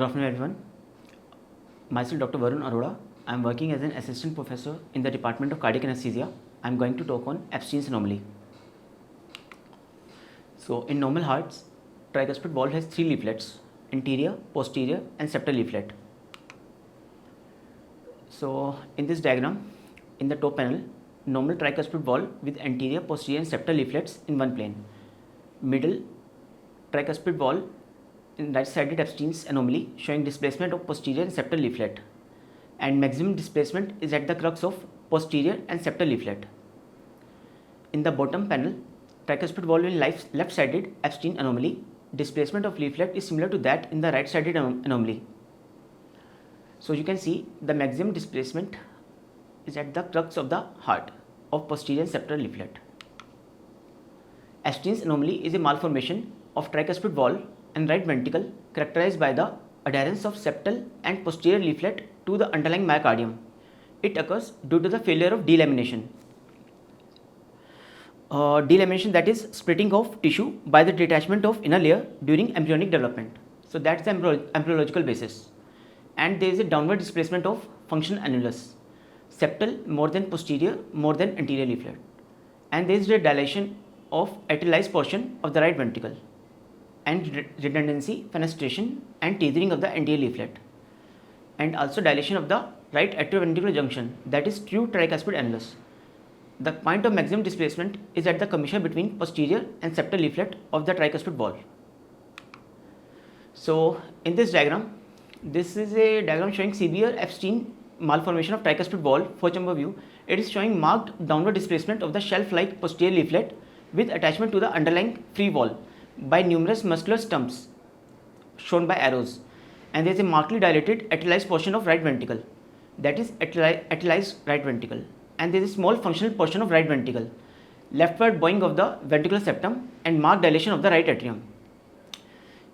afternoon, everyone. Myself, Dr. Varun Arora. I am working as an assistant professor in the Department of Cardiac Anesthesia. I am going to talk on Epstein's anomaly. So, in normal hearts, tricuspid valve has three leaflets: anterior, posterior, and septal leaflet. So, in this diagram, in the top panel, normal tricuspid valve with anterior, posterior, and septal leaflets in one plane. Middle, tricuspid valve in right-sided Epstein's anomaly showing displacement of posterior and septal leaflet, and maximum displacement is at the crux of posterior and septal leaflet. In the bottom panel, tricuspid valve in left-sided Epstein anomaly, displacement of leaflet is similar to that in the right-sided anomaly. So you can see the maximum displacement is at the crux of the heart of posterior and septal leaflet. Epstein's anomaly is a malformation of tricuspid valve and right ventricle characterized by the adherence of septal and posterior leaflet to the underlying myocardium. It occurs due to the failure of delamination. Delamination, that is splitting of tissue by the detachment of inner layer during embryonic development. So that's the embryological basis. And there is a downward displacement of function annulus. Septal more than posterior, more than anterior leaflet. And there is a dilation of arterialized portion of the right ventricle, and redundancy, fenestration, and tethering of the anterior leaflet, and also dilation of the right atrioventricular junction, that is true tricuspid annulus. The point of maximum displacement is at the commissure between posterior and septal leaflet of the tricuspid valve. So in this diagram, this is a diagram showing severe Epstein malformation of tricuspid valve, four-chamber view. It is showing marked downward displacement of the shelf-like posterior leaflet with attachment to the underlying free wall by numerous muscular stumps shown by arrows, and there is a markedly dilated arterialized portion of right ventricle, that is arterialized right ventricle, and there is a small functional portion of right ventricle, leftward bowing of the ventricular septum, and marked dilation of the right atrium.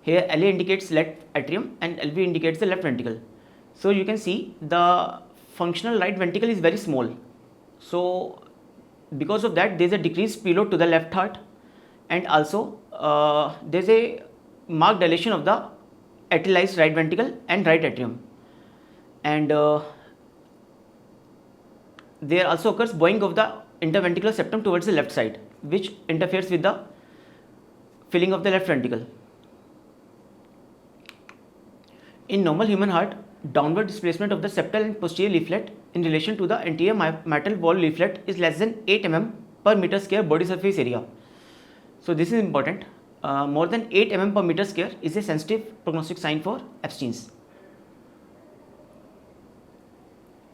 Here LA indicates left atrium and LV indicates the left ventricle. So you can see the functional right ventricle is very small. So because of that, there is a decreased preload to the left heart, and also there is a marked dilation of the arterialized right ventricle and right atrium, and there also occurs bowing of the interventricular septum towards the left side, which interferes with the filling of the left ventricle. In normal human heart, downward displacement of the septal and posterior leaflet in relation to the anterior mitral valve leaflet is less than 8 mm per meter square body surface area. So this is important. More than 8 mm per meter square is a sensitive prognostic sign for Epstein's.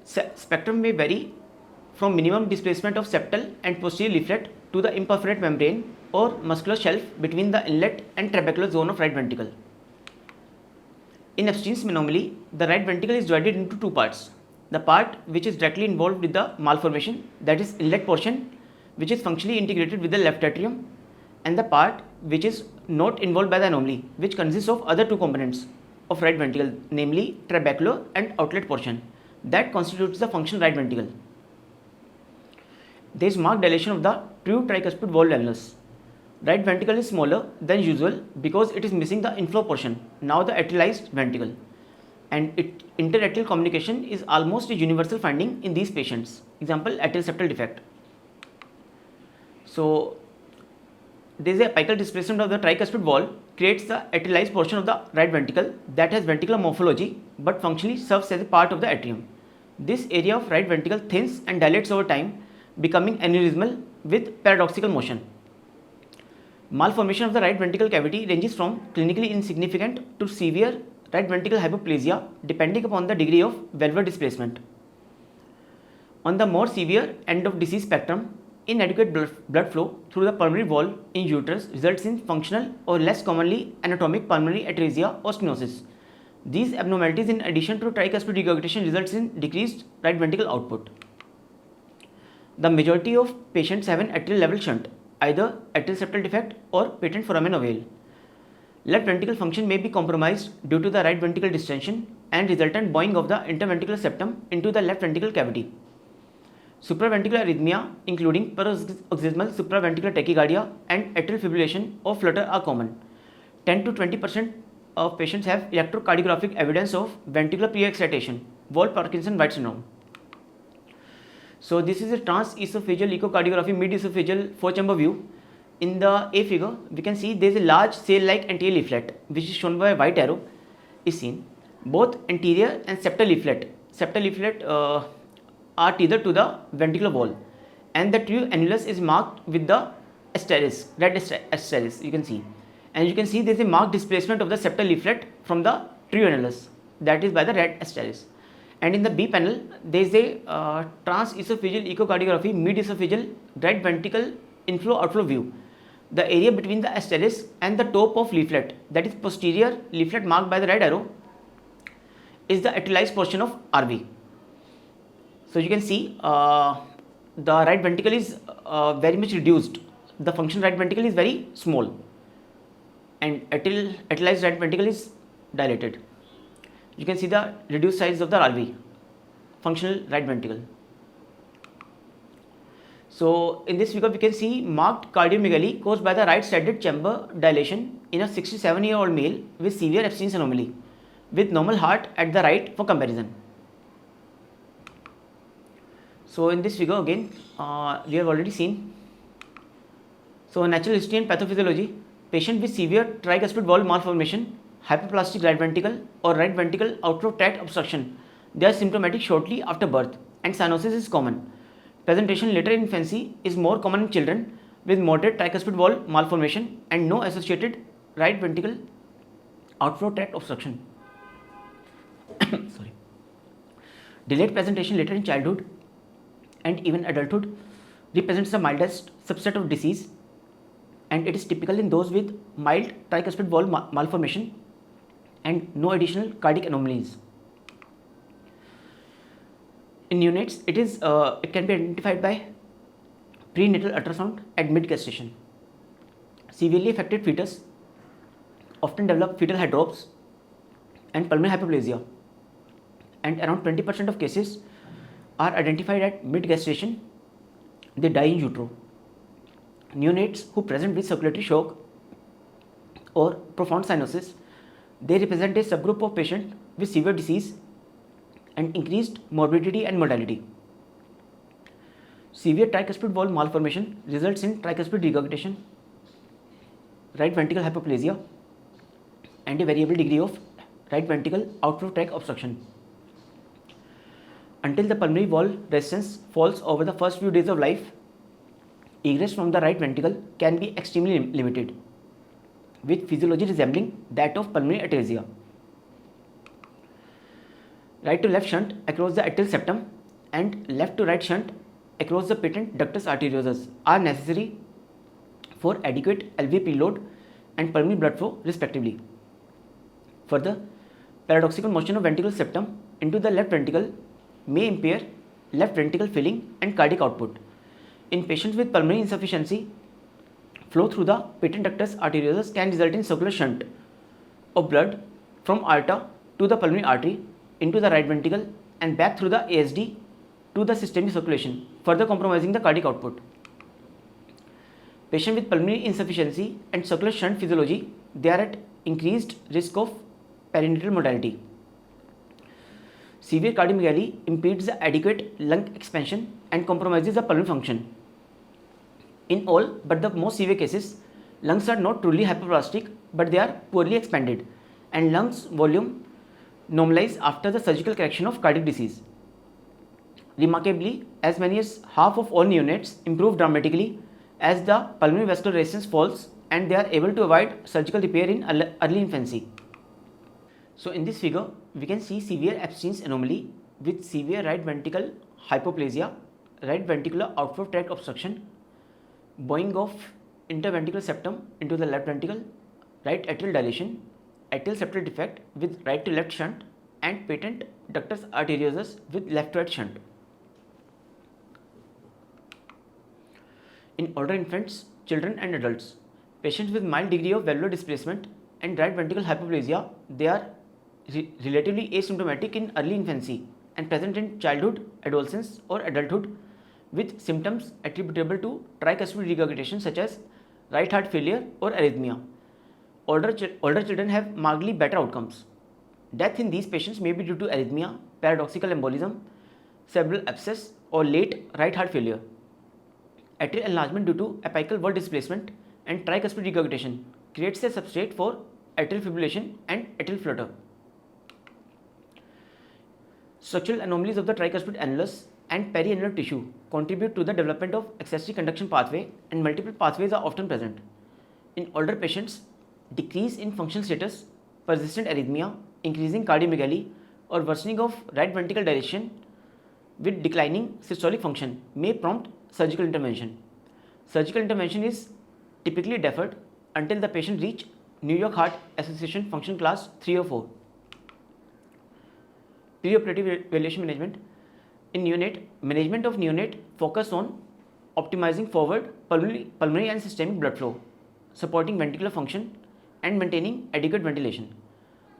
Spectrum may vary from minimum displacement of septal and posterior leaflet to the imperforate membrane or muscular shelf between the inlet and trabecular zone of right ventricle. In Epstein's anomaly, the right ventricle is divided into two parts. The part which is directly involved with the malformation, that is inlet portion, which is functionally integrated with the left atrium, and the part which is not involved by the anomaly, which consists of other two components of right ventricle, namely trabecular and outlet portion, that constitutes the functional right ventricle. There is marked dilation of the true tricuspid valve annulus. Right ventricle is smaller than usual because it is missing the inflow portion, now the arterialized ventricle, and interatrial communication is almost a universal finding in these patients. Example, atrial septal defect. So there is a apical displacement of the tricuspid valve creates the arterialized portion of the right ventricle that has ventricular morphology but functionally serves as a part of the atrium. This area of right ventricle thins and dilates over time, becoming aneurysmal with paradoxical motion. Malformation of the right ventricle cavity ranges from clinically insignificant to severe right ventricular hypoplasia depending upon the degree of valvular displacement. On the more severe end of disease spectrum, inadequate blood flow through the pulmonary wall in uterus results in functional or less commonly anatomic pulmonary atresia or stenosis. These abnormalities, in addition to tricuspid regurgitation, results in decreased right ventricle output. The majority of patients have an atrial level shunt, either atrial septal defect or patent foramen ovale. Left ventricle function may be compromised due to the right ventricle distension and resultant bowing of the interventricular septum into the left ventricle cavity. Supraventricular arrhythmia, including paroxysmal supraventricular tachycardia and atrial fibrillation or flutter, are common. 10 to 20% of patients have electrocardiographic evidence of ventricular pre-excitation, Wolff-Parkinson-White syndrome. So this is a transesophageal echocardiography mid-esophageal 4-chamber view. In the A figure, we can see there is a large sail-like anterior leaflet, which is shown by a white arrow, is seen. Both anterior and septal leaflet are tethered to the ventricular wall, and the true annulus is marked with the asterisk, red asterisk, you can see. And you can see there is a marked displacement of the septal leaflet from the true annulus, that is by the red asterisk. And in the B panel, there is a transesophageal echocardiography mid-esophageal right ventricle inflow-outflow view. The area between the asterisk and the top of leaflet, that is posterior leaflet marked by the red arrow, is the atrialized portion of RV. So you can see the right ventricle is very much reduced. The function right ventricle is very small, and atrialized right ventricle is dilated. You can see the reduced size of the RV, functional right ventricle. So in this figure, we can see marked cardiomegaly caused by the right-sided chamber dilation in a 67-year-old male with severe Epstein's anomaly, with normal heart at the right for comparison. So in this figure again, we have already seen. So natural history and pathophysiology: patient with severe tricuspid valve malformation, hyperplastic right ventricle or right ventricle outflow tract obstruction. They are symptomatic shortly after birth, and cyanosis is common. Presentation later in infancy is more common in children with moderate tricuspid valve malformation and no associated right ventricle outflow tract obstruction. Sorry. Delayed presentation later in childhood and even adulthood represents the mildest subset of disease, and it is typical in those with mild tricuspid valve malformation and no additional cardiac anomalies. In neonates, it can be identified by prenatal ultrasound at mid-gestation. Severely affected fetus often develop fetal hydrops and pulmonary hyperplasia, and around 20% of cases are identified at mid-gestation. They die in utero. Neonates who present with circulatory shock or profound cyanosis, they represent a subgroup of patients with severe disease and increased morbidity and mortality. Severe tricuspid valve malformation results in tricuspid regurgitation, right ventricle hyperplasia, and a variable degree of right ventricle outflow tract obstruction. Until the pulmonary valve resistance falls over the first few days of life, egress from the right ventricle can be extremely limited, with physiology resembling that of pulmonary atresia. Right to left shunt across the atrial septum and left to right shunt across the patent ductus arteriosus are necessary for adequate LV preload and pulmonary blood flow respectively. Further, paradoxical motion of ventricular septum into the left ventricle may impair left ventricle filling and cardiac output. In patients with pulmonary insufficiency, flow through the patent ductus arteriosus can result in circular shunt of blood from aorta to the pulmonary artery into the right ventricle and back through the ASD to the systemic circulation, further compromising the cardiac output. Patients with pulmonary insufficiency and circular shunt physiology, they are at increased risk of perinatal mortality. Severe cardiomegaly impedes the adequate lung expansion and compromises the pulmonary function. In all but the most severe cases, lungs are not truly hyperplastic, but they are poorly expanded, and lungs volume normalize after the surgical correction of cardiac disease. Remarkably, as many as half of all neonates improve dramatically as the pulmonary vascular resistance falls, and they are able to avoid surgical repair in early infancy. So in this figure, we can see severe Epstein's anomaly with severe right ventricle hypoplasia, right ventricular outflow tract obstruction, bowing of interventricular septum into the left ventricle, right atrial dilation, atrial septal defect with right to left shunt, and patent ductus arteriosus with left to right shunt. In older infants, children and adults, patients with mild degree of valvular displacement and right ventricle hypoplasia, they are relatively asymptomatic in early infancy and present in childhood, adolescence or adulthood with symptoms attributable to tricuspid regurgitation such as right heart failure or arrhythmia. older children have markedly better outcomes. Death in these patients may be due to arrhythmia, paradoxical embolism, cerebral abscess, or late right heart failure. Atrial enlargement due to apical wall displacement and tricuspid regurgitation creates a substrate for atrial fibrillation and atrial flutter. Structural anomalies of the tricuspid annulus and periannular tissue contribute to the development of accessory conduction pathway, and multiple pathways are often present. In older patients, decrease in functional status, persistent arrhythmia, increasing cardiomegaly, or worsening of right ventricle dilation with declining systolic function may prompt surgical intervention. Surgical intervention is typically deferred until the patient reach New York Heart Association function class 3 or 4. Preoperative evaluation management. In neonate, management of neonate focus on optimizing forward pulmonary and systemic blood flow, supporting ventricular function, and maintaining adequate ventilation.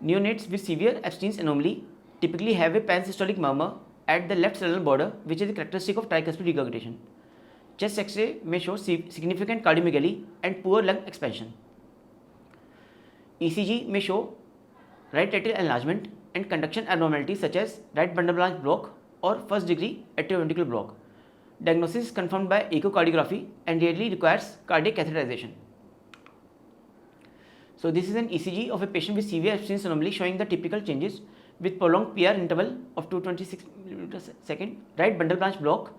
Neonates with severe Epstein's anomaly typically have a pansystolic murmur at the left sternal border, which is a characteristic of tricuspid regurgitation. Chest X-ray may show significant cardiomegaly and poor lung expansion. ECG may show right atrial enlargement and conduction abnormalities such as right bundle branch block or first degree atrioventricular block. Diagnosis is confirmed by echocardiography and rarely requires cardiac catheterization. So this is an ECG of a patient with severe Epstein's anomaly showing the typical changes with prolonged PR interval of 226 millimeters per second, right bundle branch block,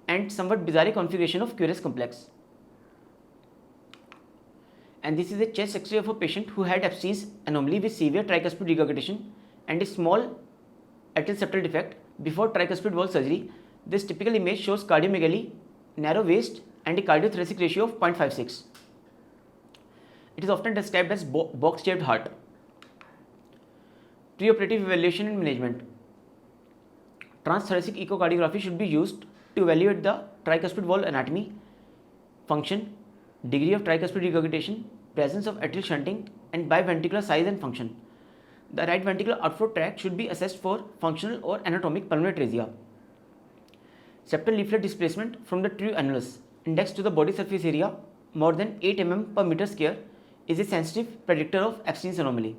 and somewhat bizarre configuration of QRS complex. And this is a chest X-ray of a patient who had Epstein's anomaly with severe tricuspid regurgitation and a small atrial septal defect before tricuspid valve surgery. This typical image shows cardiomegaly, narrow waist, and a cardiothoracic ratio of 0.56. It is often described as box-shaped heart. Preoperative evaluation and management. Transthoracic echocardiography should be used to evaluate the tricuspid valve anatomy, function, degree of tricuspid regurgitation, presence of atrial shunting, and biventricular size and function. The right ventricular outflow tract should be assessed for functional or anatomic pulmonary atresia. Septal leaflet displacement from the true annulus indexed to the body surface area more than 8 mm per meter square is a sensitive predictor of Epstein's anomaly.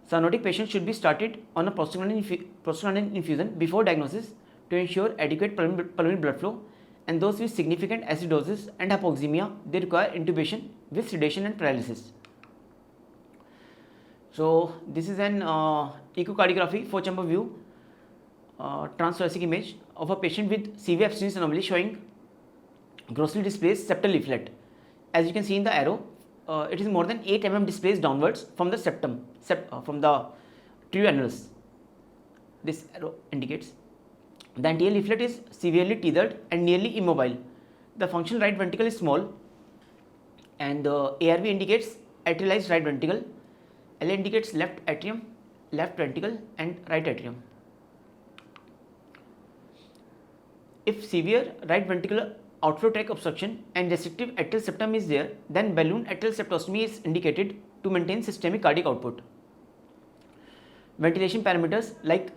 Cyanotic patients should be started on a prostaglandin infusion before diagnosis to ensure adequate pulmonary blood flow, and those with significant acidosis and hypoxemia, they require intubation with sedation and paralysis. So this is an echocardiography 4-chamber view transthoracic image of a patient with severe Epstein's anomaly showing grossly displaced septal leaflet. As you can see in the arrow, it is more than 8 mm displaced downwards from the septum, from the true annulus. This arrow indicates the anterior leaflet is severely tethered and nearly immobile. The functional right ventricle is small, and the ARV indicates atrialized right ventricle. LA indicates left atrium, left ventricle, and right atrium. If severe right ventricular outflow tract obstruction and restrictive atrial septum is there, then balloon atrial septostomy is indicated to maintain systemic cardiac output. Ventilation parameters like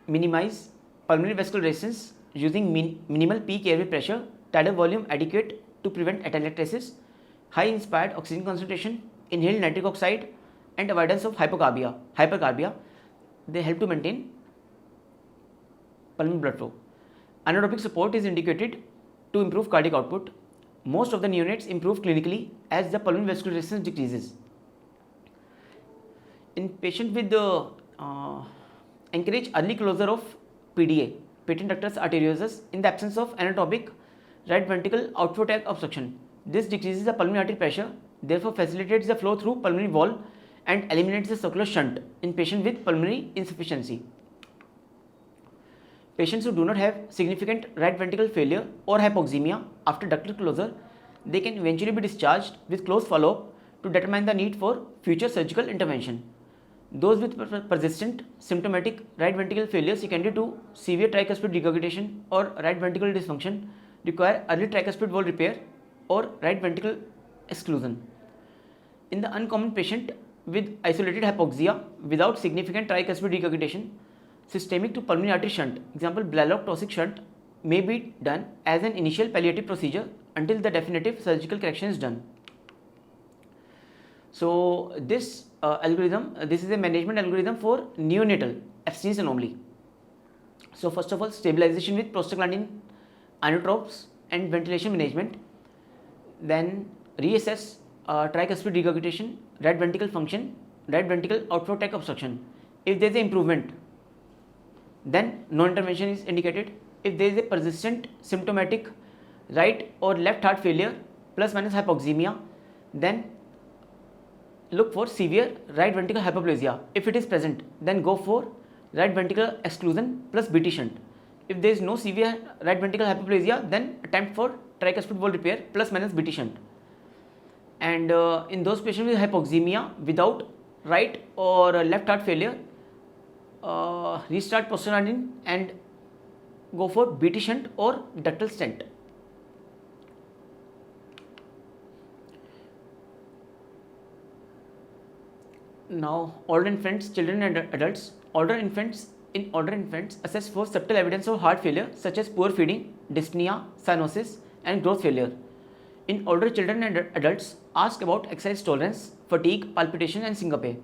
minimize pulmonary vascular resistance using minimal peak airway pressure, tidal volume adequate to prevent atelectasis, high inspired oxygen concentration, inhaled nitric oxide, and avoidance of hypercarbia, they help to maintain pulmonary blood flow. Inotropic support is indicated to improve cardiac output. Most of the neonates improve clinically as the pulmonary vascular resistance decreases. In patients with encourage early closure of PDA, patent ductus arteriosus, in the absence of inotropic right ventricle outflow tract obstruction. This decreases the pulmonary artery pressure, therefore facilitates the flow through pulmonary wall and eliminates the circular shunt in patients with pulmonary insufficiency. Patients who do not have significant right ventricle failure or hypoxemia after ductal closure, they can eventually be discharged with close follow-up to determine the need for future surgical intervention. Those with persistent symptomatic right ventricle failure secondary to severe tricuspid regurgitation or right ventricular dysfunction require early tricuspid valve repair or right ventricle exclusion. In the uncommon patient with isolated hypoxia without significant tricuspid regurgitation, systemic to pulmonary artery shunt, example Blalock Taussig shunt, may be done as an initial palliative procedure until the definitive surgical correction is done. So this algorithm, this is a management algorithm for neonatal abstinence anomaly. So first of all, stabilization with prostaglandin inotropes and ventilation management. Then reassess tricuspid regurgitation, right ventricle function, right ventricle outflow tract obstruction. If there is an improvement, then no intervention is indicated. If there is a persistent symptomatic right or left heart failure plus minus hypoxemia, then look for severe right ventricular hyperplasia. If it is present, then go for right ventricular exclusion plus BT shunt. If there is no severe right ventricular hyperplasia, then attempt for tricuspid valve repair plus minus BT shunt. And in those patients with hypoxemia without right or left heart failure, restart prostaglandin and go for BT shunt or ductal stent. Now, older infants, children and adults. In older infants, assess for subtle evidence of heart failure such as poor feeding, dyspnea, cyanosis, and growth failure. In older children and adults, ask about exercise tolerance, fatigue, palpitation, and syncope.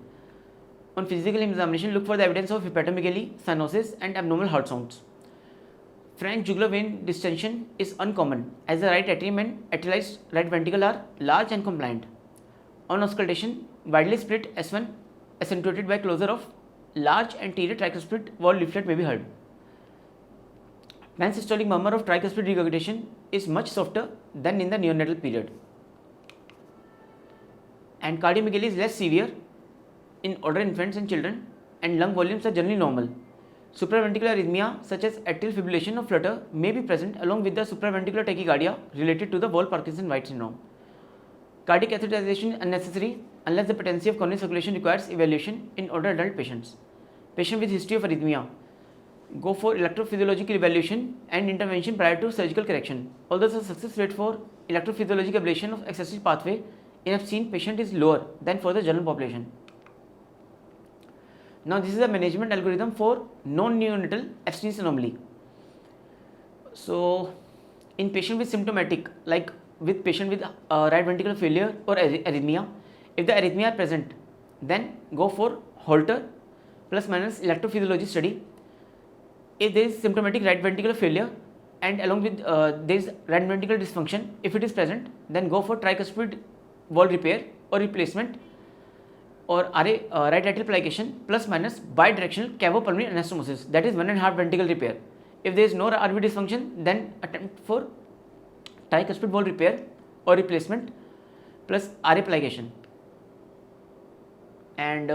On physical examination, look for the evidence of hepatomegaly, cyanosis, and abnormal heart sounds. Frank jugular vein distension is uncommon as the right atrium and atrialized right ventricle are large and compliant. On auscultation, widely spread S1 accentuated by closure of large anterior tricuspid valve leaflet may be heard. Pansystolic murmur of tricuspid regurgitation is much softer than in the neonatal period. And cardiomegaly is less severe in older infants and children, and lung volumes are generally normal. Supraventricular arrhythmia such as atrial fibrillation or flutter may be present along with the supraventricular tachycardia related to the Wolff-Parkinson-White syndrome. Cardiac catheterization unnecessary unless the patency of coronary circulation requires evaluation in older adult patients. Patient with history of arrhythmia, go for electrophysiological evaluation and intervention prior to surgical correction. Although the success rate for electrophysiological ablation of accessory pathway in obscene patient is lower than for the general population. Now this is a management algorithm for non-neonatal abstinence anomaly. So in patient with symptomatic, like with patient with right ventricular failure or arrhythmia, if the arrhythmia are present, then go for Holter plus minus electrophysiology study. If there is symptomatic right ventricular failure and along with there is right ventricular dysfunction, if it is present, then go for tricuspid valve repair or replacement or RA right atrial plication plus minus bidirectional cavopulmonary anastomosis, that is 1.5 ventricle repair. If there is no RV dysfunction, then attempt for tricuspid valve repair or replacement plus RA plication. And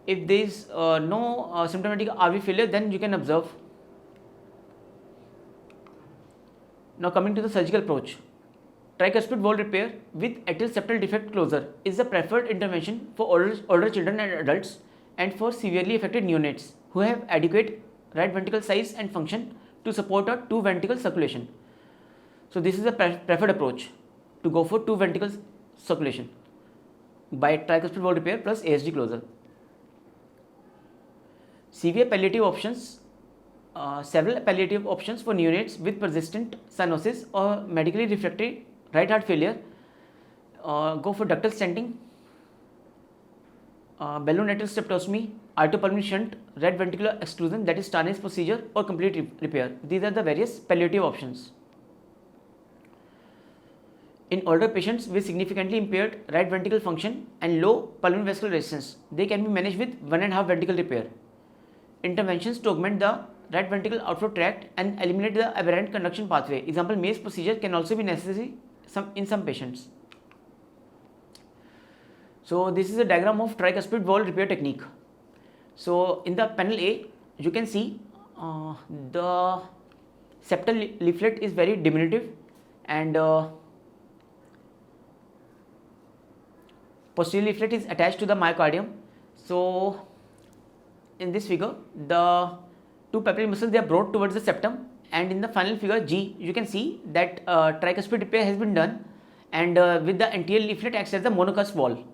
if there is no symptomatic RV failure, then you can observe. Now coming to the surgical approach. Tricuspid valve repair with atrial septal defect closure is the preferred intervention for older children and adults and for severely affected neonates who have adequate right ventricle size and function to support a two ventricle circulation. So this is the preferred approach to go for two ventricle circulation by tricuspid valve repair plus ASD closure. Severe palliative options. Several palliative options for neonates with persistent cyanosis or medically refractory right heart failure. Go for ductal stenting, balloon atrial septostomy, aortopulmonary shunt, right ventricular exclusion, that is Starnes procedure, or complete repair. These are the various palliative options. In older patients with significantly impaired right ventricle function and low pulmonary vascular resistance, they can be managed with 1.5 ventricle repair. Interventions to augment the right ventricle outflow tract and eliminate the aberrant conduction pathway. Example, Mace procedure can also be necessary in some patients. So this is a diagram of tricuspid valve repair technique. So in the panel A, you can see the septal leaflet is very diminutive and posterior leaflet is attached to the myocardium. So in this figure, the two papillary muscles, they are brought towards the septum, and in the final figure G, you can see that tricuspid repair has been done, and with the anterior leaflet acts as the monocusp wall.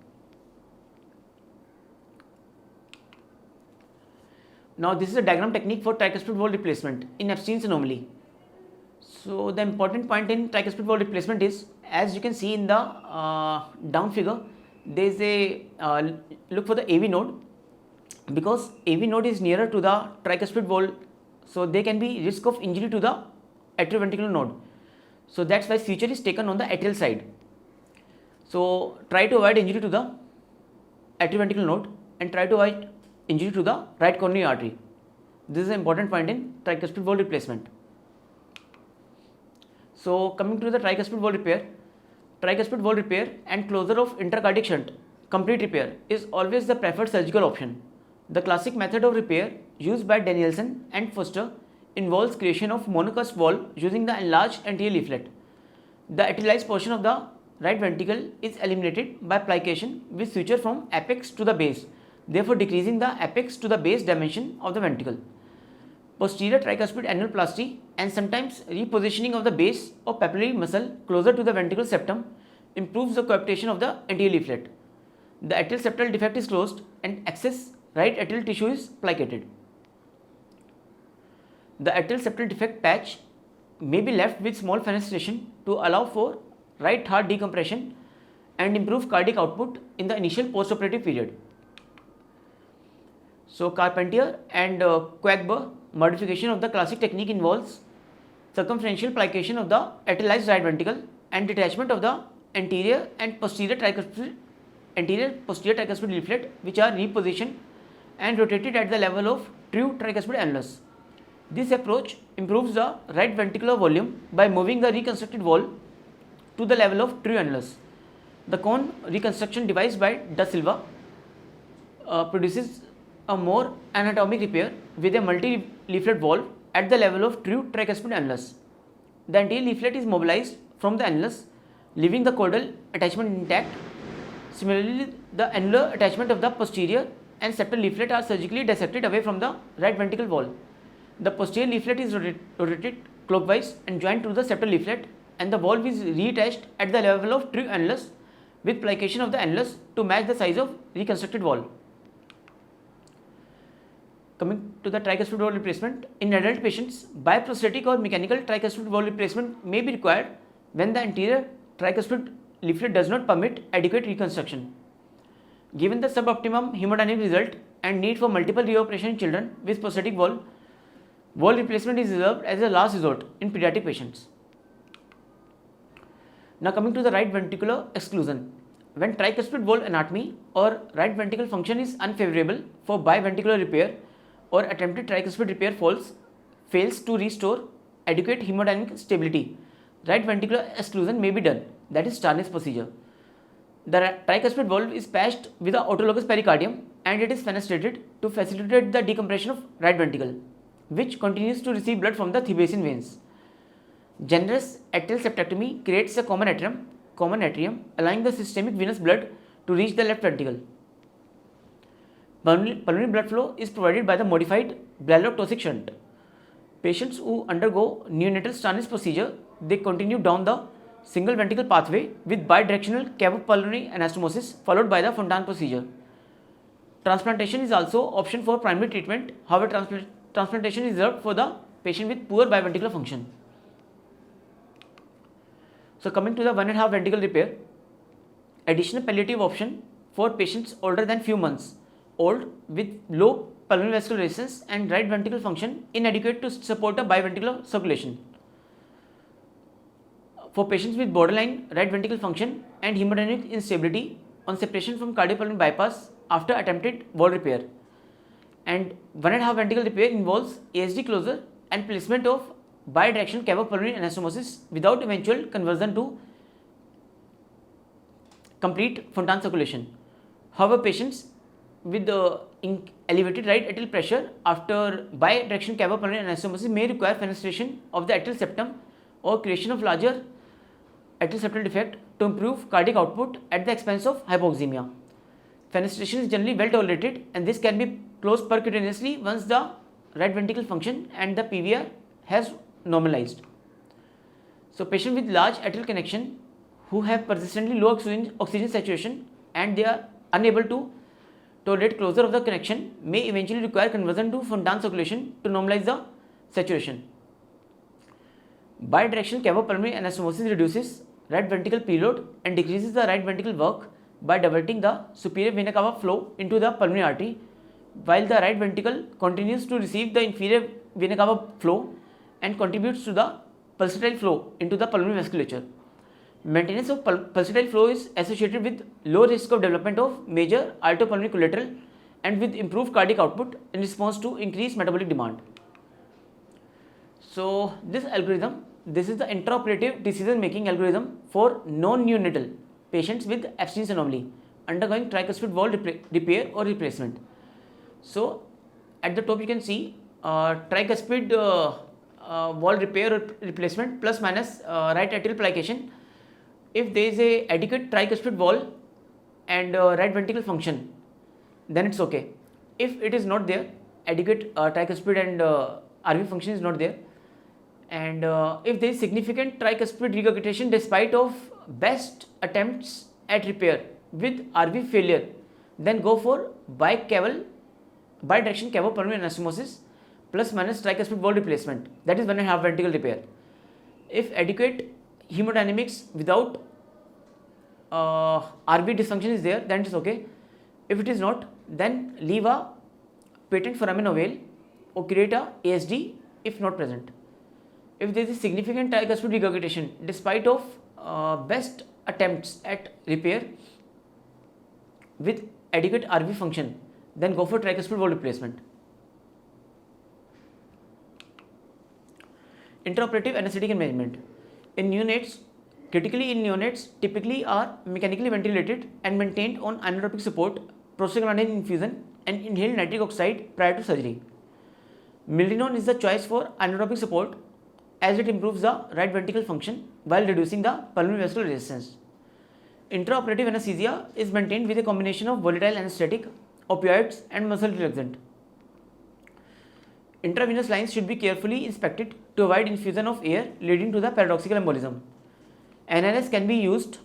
Now this is a diagram technique for tricuspid valve replacement in abstinence anomaly. So the important point in tricuspid valve replacement is As you can see in the down figure, there is a look for the AV node, because AV node is nearer to the tricuspid wall, so there can be risk of injury to the atrioventricular node. So that's why suture is taken on the atrial side. So try to avoid injury to the atrioventricular node and try to avoid injury to the right coronary artery. This is an important point in tricuspid valve replacement. So coming to the tricuspid valve repair and closure of intracardiac shunt, complete repair is always the preferred surgical option. The classic method of repair used by Danielson and Foster involves creation of monocusp valve using the enlarged anterior leaflet. The atrialized portion of the right ventricle is eliminated by plication with suture from apex to the base, therefore decreasing the apex to the base dimension of the ventricle. Posterior tricuspid annuloplasty and sometimes repositioning of the base or papillary muscle closer to the ventricular septum improves the coaptation of the anterior leaflet. The atrial septal defect is closed and excess right atrial tissue is plicated. The atrial septal defect patch may be left with small fenestration to allow for right heart decompression and improve cardiac output in the initial postoperative period. So Carpentier and Quagber modification of the classic technique involves circumferential plication of the atrialized right ventricle and detachment of the anterior and posterior tricuspid leaflet, which are repositioned and rotated at the level of true tricuspid annulus. This approach improves the right ventricular volume by moving the reconstructed wall to the level of true annulus. The cone reconstruction device by Da Silva produces a more anatomic repair with a multi-leaflet valve at the level of true tricuspid annulus. The anterior leaflet is mobilized from the annulus, leaving the caudal attachment intact. Similarly, the annular attachment of the posterior and septal leaflet are surgically dissected away from the right ventricle wall. The posterior leaflet is rotated clockwise and joined to the septal leaflet, and the valve is reattached at the level of true annulus with plication of the annulus to match the size of reconstructed valve. Coming to the tricuspid valve replacement, in adult patients, bioprosthetic or mechanical tricuspid valve replacement may be required when the anterior tricuspid leaflet does not permit adequate reconstruction. Given the suboptimum hemodynamic result and need for multiple reoperation in children with prosthetic valve replacement is reserved as a last resort in pediatric patients. Now coming to the right ventricular exclusion. When tricuspid valve anatomy or right ventricle function is unfavorable for biventricular repair or attempted tricuspid repair fails to restore adequate hemodynamic stability, right ventricular exclusion may be done, that is Starnes procedure. The tricuspid valve is patched with the autologous pericardium and it is fenestrated to facilitate the decompression of right ventricle, which continues to receive blood from the Thebesian veins. Generous atrial septectomy creates a common atrium, allowing the systemic venous blood to reach the left ventricle. Pulmonary blood flow is provided by the modified Blalock-Taussig shunt. Patients who undergo neonatal Starnes procedure, they continue down the single ventricle pathway with bidirectional cavopulmonary anastomosis followed by the Fontan procedure. Transplantation is also option for primary treatment. However, transplantation is reserved for the patient with poor biventricular function. So coming to the 1.5 ventricle repair, additional palliative option for patients older than few months old with low pulmonary vascular resistance and right ventricle function inadequate to support a biventricular circulation. For patients with borderline right ventricle function and hemodynamic instability on separation from cardiopulmonary bypass after attempted valve repair. And 1.5 ventricle repair involves ASD closure and placement of bidirectional cavopulmonary anastomosis without eventual conversion to complete Fontan circulation. However, patients with elevated right atrial pressure after bidirectional cavopulmonary anastomosis may require fenestration of the atrial septum or creation of larger atrial septal defect to improve cardiac output at the expense of hypoxemia. Fenestration is generally well tolerated and this can be closed percutaneously once the right ventricle function and the PVR has normalized. So patients with large atrial connection who have persistently low oxygen saturation and they are unable to tolerate closure of the connection may eventually require conversion to Fontan circulation to normalize the saturation. Bidirectional cavopulmonary anastomosis reduces right ventricle preload and decreases the right ventricle work by diverting the superior vena cava flow into the pulmonary artery, while the right ventricle continues to receive the inferior vena cava flow and contributes to the pulsatile flow into the pulmonary vasculature. Maintenance of pulsatile flow is associated with low risk of development of major aortopulmonary collateral and with improved cardiac output in response to increased metabolic demand. So this algorithm, this is the intraoperative decision making algorithm for non-neonatal patients with abstinence anomaly undergoing tricuspid valve repair or replacement. So at the top you can see tricuspid valve repair or replacement plus minus right atrial plication. If there is a adequate tricuspid valve and right ventricle function, then it's okay. If it is not there, adequate tricuspid and RV function is not there, and if there is significant tricuspid regurgitation despite of best attempts at repair with RV failure, then go for bidirectional cavopulmonary anastomosis plus minus tricuspid valve replacement, that is 1.5 ventricle repair. If adequate hemodynamics without RV dysfunction is there, then it is okay. If it is not, then leave a patent foramen ovale or create a ASD if not present. If there is a significant tricuspid regurgitation despite of best attempts at repair with adequate RV function, then go for tricuspid valve replacement. Intraoperative anesthetic and management. In neonates, critically in neonates typically are mechanically ventilated and maintained on inotropic support, prostaglandin infusion and inhaled nitric oxide prior to surgery. Milrinone is the choice for inotropic support as it improves the right ventricle function while reducing the pulmonary vascular resistance. Intraoperative anesthesia is maintained with a combination of volatile anesthetic, opioids and muscle relaxant. Intravenous lines should be carefully inspected to avoid infusion of air leading to the paradoxical embolism. NRS can be used.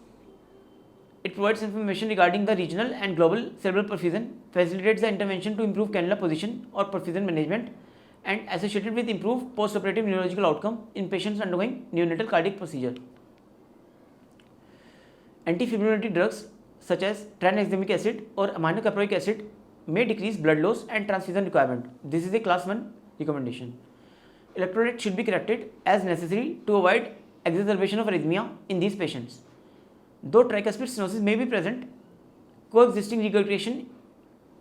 It provides information regarding the regional and global cerebral perfusion, facilitates the intervention to improve cannula position or perfusion management, and associated with improved postoperative neurological outcome in patients undergoing neonatal cardiac procedure. Antifibrillatory drugs such as tranexamic acid or aminocaproic acid may decrease blood loss and transfusion requirement. This is a class 1 recommendation. Electrolyte should be corrected as necessary to avoid exacerbation of arrhythmia in these patients. Though tricuspid stenosis may be present, coexisting regurgitation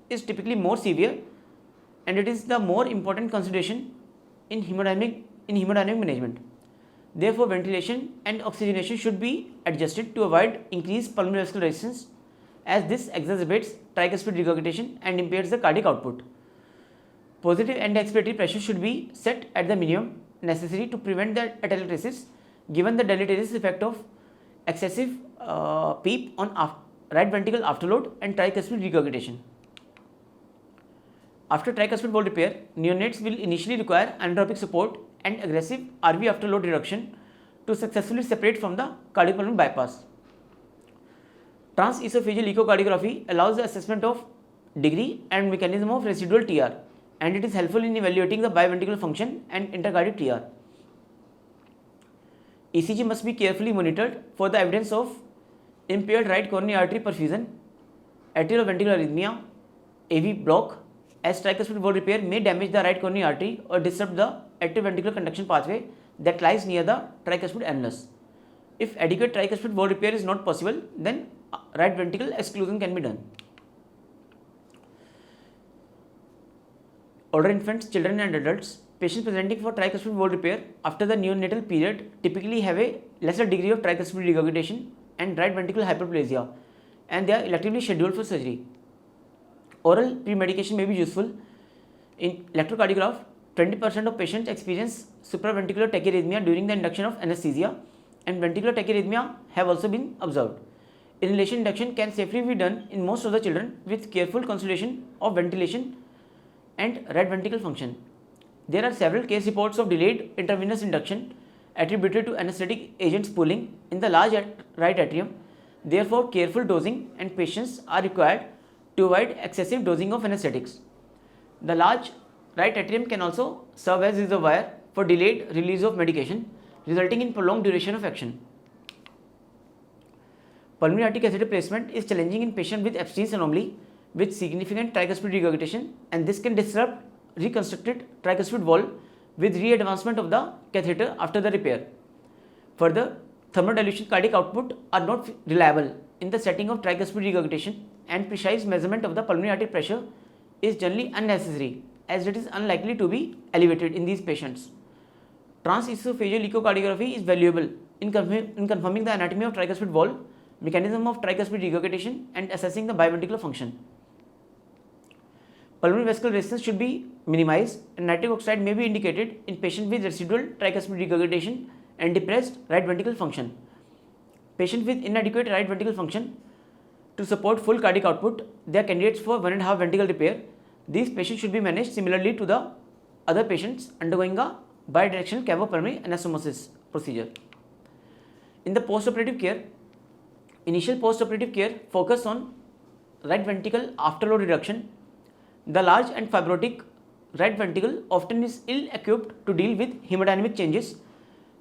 is typically more severe and it is the more important consideration in hemodynamic management. Therefore, ventilation and oxygenation should be adjusted to avoid increased pulmonary vascular resistance, as this exacerbates tricuspid regurgitation and impairs the cardiac output. Positive end expiratory pressure should be set at the minimum necessary to prevent the atelectasis, given the deleterious effect of excessive PEEP on right ventricle afterload and tricuspid regurgitation. After tricuspid valve repair, neonates will initially require inotropic support and aggressive RV afterload reduction to successfully separate from the cardiopulmonary bypass. Transesophageal echocardiography allows the assessment of degree and mechanism of residual TR, and it is helpful in evaluating the biventricular function and intercardiac TR. ECG must be carefully monitored for the evidence of impaired right coronary artery perfusion, atrioventricular arrhythmia, AV block, as tricuspid valve repair may damage the right coronary artery or disrupt the atrioventricular conduction pathway that lies near the tricuspid annulus. If adequate tricuspid valve repair is not possible, then right ventricle exclusion can be done. Older infants, children and adults, patients presenting for tricuspid valve repair after the neonatal period typically have a lesser degree of tricuspid regurgitation and right ventricular hyperplasia, and they are electively scheduled for surgery. Oral pre-medication may be useful. In electrocardiograph, 20% of patients experience supraventricular tachyarrhythmia during the induction of anesthesia, and ventricular tachyarrhythmia have also been observed. Inhalation induction can safely be done in most of the children with careful consideration of ventilation and right ventricle function. There are several case reports of delayed intravenous induction attributed to anesthetic agents pooling in the large right atrium. Therefore, careful dosing and patience are required to avoid excessive dosing of anesthetics. The large right atrium can also serve as reservoir for delayed release of medication, resulting in prolonged duration of action. Pulmonary artery catheter placement is challenging in patients with Epstein's anomaly with significant tricuspid regurgitation, and this can disrupt reconstructed tricuspid wall with re-advancement of the catheter after the repair. Further, thermal dilution cardiac output are not reliable in the setting of tricuspid regurgitation, and precise measurement of the pulmonary artery pressure is generally unnecessary as it is unlikely to be elevated in these patients. Transesophageal echocardiography is valuable in confirming the anatomy of tricuspid wall, mechanism of tricuspid regurgitation, and assessing the biventricular function. Pulmonary vascular resistance should be minimized, and nitric oxide may be indicated in patients with residual tricuspid regurgitation and depressed right ventricle function. Patients with inadequate right ventricle function to support full cardiac output, they are candidates for 1.5 ventricle repair. These patients should be managed similarly to the other patients undergoing a bidirectional cavopulmonary anastomosis procedure. In the postoperative care, initial postoperative care focus on right ventricle afterload reduction. The large and fibrotic right ventricle often is ill-equipped to deal with hemodynamic changes.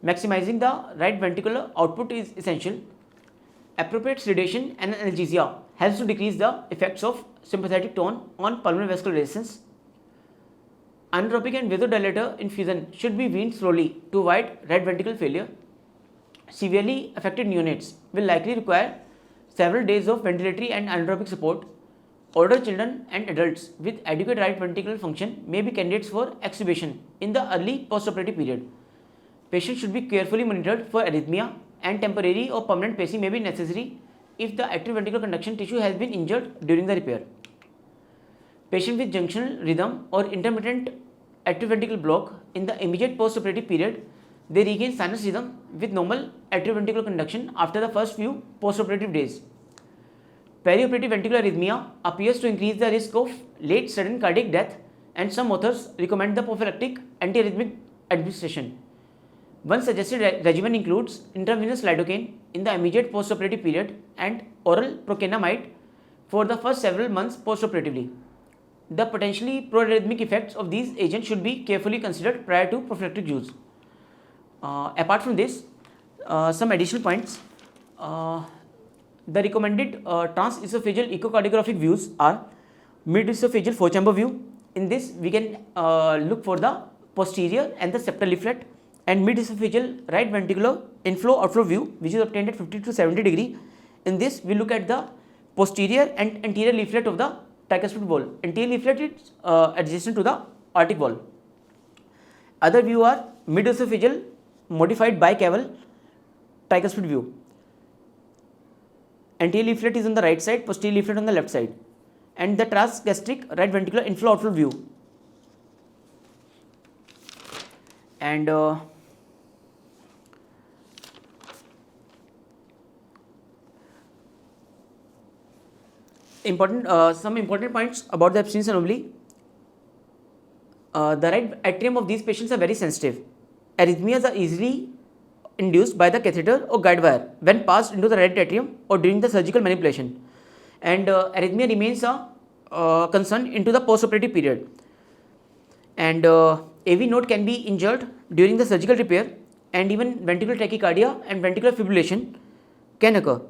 Maximizing the right ventricular output is essential. Appropriate sedation and analgesia helps to decrease the effects of sympathetic tone on pulmonary vascular resistance. Inotropic and vasodilator infusion should be weaned slowly to avoid right ventricle failure. Severely affected neonates will likely require several days of ventilatory and inotropic support. Older children and adults with adequate right ventricular function may be candidates for extubation in the early postoperative period. Patients should be carefully monitored for arrhythmia, and temporary or permanent pacing may be necessary if the atrioventricular conduction tissue has been injured during the repair. Patients with junctional rhythm or intermittent atrioventricular block in the immediate postoperative period, they regain sinus rhythm with normal atrioventricular conduction after the first few postoperative days. Perioperative ventricular arrhythmia appears to increase the risk of late sudden cardiac death, and some authors recommend the prophylactic antiarrhythmic administration. One suggested regimen includes intravenous lidocaine in the immediate postoperative period and oral procainamide for the first several months postoperatively. The potentially proarrhythmic effects of these agents should be carefully considered prior to prophylactic use. Apart from this, some additional points. The recommended transesophageal echocardiographic views are mid-esophageal 4-chamber view. In this, we can look for the posterior and the septal leaflet, and mid-esophageal right ventricular inflow-outflow view, which is obtained at 50 to 70 degree. In this, we look at the posterior and anterior leaflet of the tricuspid wall. Anterior leaflet is adjacent to the aortic wall. Other view are mid-esophageal modified bicaval tricuspid view. Anterior leaflet is on the right side, posterior leaflet on the left side, and the transgastric right ventricular inflow-outflow view. And some important points about the Epstein's anomaly. The right atrium of these patients are very sensitive. Arrhythmias are easily induced by the catheter or guide wire when passed into the right atrium or during the surgical manipulation, and arrhythmia remains a concern into the postoperative period. And AV node can be injured during the surgical repair, and even ventricular tachycardia and ventricular fibrillation can occur.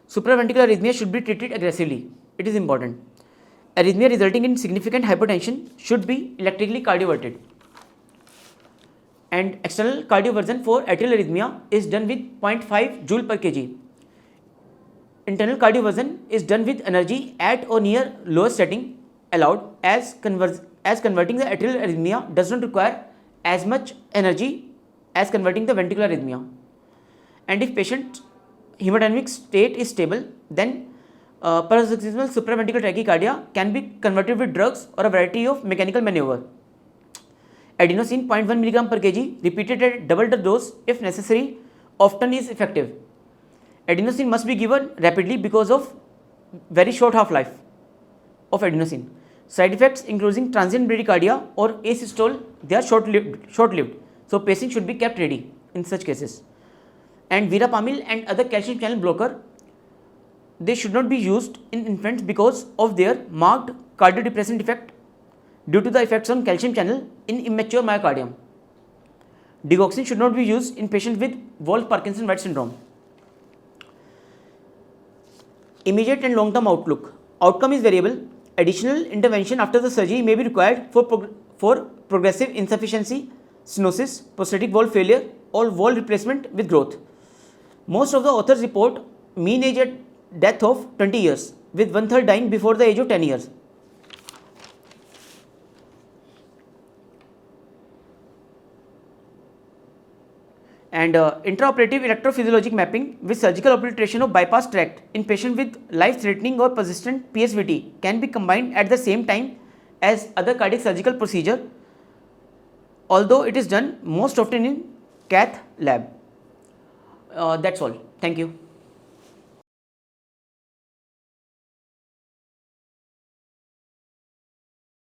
Supraventricular arrhythmia should be treated aggressively. It is important. Arrhythmia resulting in significant hypertension should be electrically cardioverted. And external cardioversion for atrial arrhythmia is done with 0.5 joule per kg. Internal cardioversion is done with energy at or near lowest setting allowed, as converting the atrial arrhythmia does not require as much energy as converting the ventricular arrhythmia. And if patient hemodynamic state is stable, then paroxysmal supraventricular tachycardia can be converted with drugs or a variety of mechanical maneuver. Adenosine 0.1 mg per kg repeated at double the dose if necessary often is effective. Adenosine must be given rapidly because of very short half-life of adenosine. Side effects including transient bradycardia or asystole, they are short-lived. So pacing should be kept ready in such cases. And verapamil and other calcium channel blocker, they should not be used in infants because of their marked cardiodepressant effect due to the effects on calcium channel in immature myocardium. Digoxin should not be used in patients with Wolff-Parkinson-White syndrome. Immediate and long-term outlook. Outcome is variable. Additional intervention after the surgery may be required for progressive insufficiency, stenosis, prosthetic valve failure, or valve replacement with growth. Most of the authors report mean age at death of 20 years, with 1/3 dying before the age of 10 years. And intraoperative electrophysiologic mapping with surgical obliteration of bypass tract in patient with life-threatening or persistent PSVT can be combined at the same time as other cardiac surgical procedure, although it is done most often in cath lab. That's all. Thank you.